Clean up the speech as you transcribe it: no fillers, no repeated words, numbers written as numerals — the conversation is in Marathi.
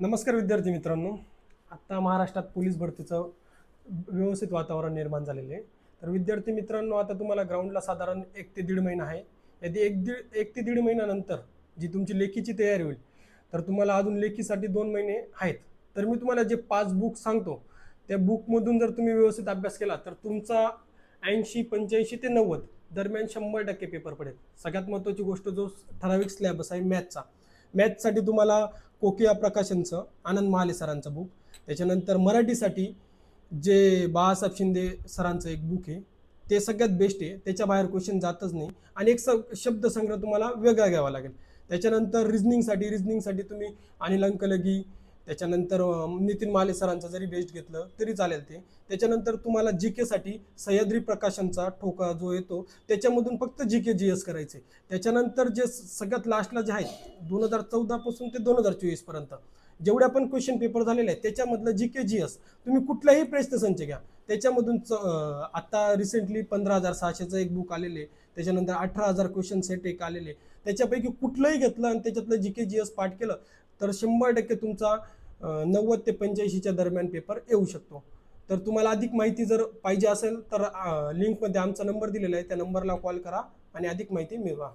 नमस्कार विद्यार्थी मित्रांनो. आता महाराष्ट्रात पोलीस भरतीचं व्यवस्थित वातावरण निर्माण झालेले आहे. तर विद्यार्थी मित्रांनो, आता तुम्हाला ग्राउंडला साधारण 1 ते 1.5 महिना आहे. यदि 1 ते 1.5 महिन्यानंतर जी तुमची लेखीची तयारी होईल, तर तुम्हाला अजून लेखीसाठी 2 महिने आहेत. तर मी तुम्हाला जे 5 बुक सांगतो, त्या बुकमधून जर तुम्ही व्यवस्थित अभ्यास केला तर तुमचा 80, 85 ते 90 दरम्यान 100% पेपर पडेल. सगळ्यात महत्त्वाची गोष्ट, जो ठराविक स्लॅबस आहे मॅथचा. मॅथ्ससाठी तुम्हाला कोकिया प्रकाशनचं आनंद महाले सरांचं बुक, त्याच्यानंतर मराठीसाठी जे बाळासाहेब शिंदे सरांचं एक बुक आहे, ते सगळ्यात बेस्ट आहे. त्याच्या बाहेर क्वेश्चन जातच नाही. आणि एक शब्दसंग्रह तुम्हाला वेगळा घ्यावा लागेल. त्याच्यानंतर रिझनिंगसाठी तुम्ही अनिल अंकलगी, त्याच्यानंतर नितीन माले सरांचं जरी बेस्ट घेतलं तरी चालेल ते. त्याच्यानंतर तुम्हाला जी केसाठी सह्याद्री प्रकाशनचा ठोका जो येतो, त्याच्यामधून फक्त जी के जी एस करायचे. त्याच्यानंतर जे सगळ्यात लास्टला जे आहेत 2014 पासून ते 2024 पर्यंत जेवढे पण क्वेश्चन पेपर झालेले आहेत, त्याच्यामधलं जी के जी एस तुम्ही कुठलाही प्रश्नसंच घ्या, त्याच्यामधून आता रिसेंटली 15,600चं एक बुक आलेले, त्याच्यानंतर 18,000 क्वेश्चन सेट एक आलेले. त्याच्यापैकी कुठलंही घेतलं आणि त्याच्यातलं जी के जी एस पाठ केलं तर 100% तुमचा 90 ते 85च्या दरम्यान पेपर येऊ शकतो. तर तुम्हाला अधिक माहिती जर पाहिजे असेल तर लिंकमध्ये आमचा नंबर दिलेला आहे, त्या नंबरला कॉल करा आणि अधिक माहिती मिळवा.